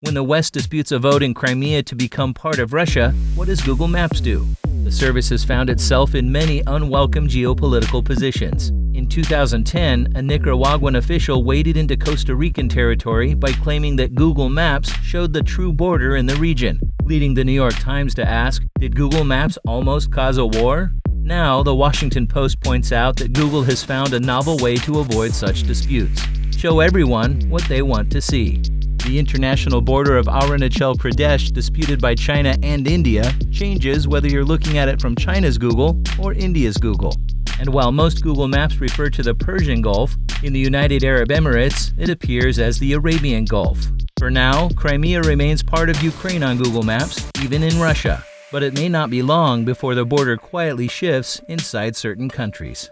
When the West disputes a vote in Crimea to become part of Russia, what does Google Maps do? The service has found itself in many unwelcome geopolitical positions. In 2010, a Nicaraguan official waded into Costa Rican territory by claiming that Google Maps showed the true border in the region, leading the New York Times to ask, did Google Maps almost cause a war? Now, the Washington Post points out that Google has found a novel way to avoid such disputes. Show everyone what they want to see. The international border of Arunachal Pradesh, disputed by China and India, changes whether you're looking at it from China's Google or India's Google. And while most Google Maps refer to the Persian Gulf, in the United Arab Emirates, it appears as the Arabian Gulf. For now, Crimea remains part of Ukraine on Google Maps, even in Russia. But it may not be long before the border quietly shifts inside certain countries.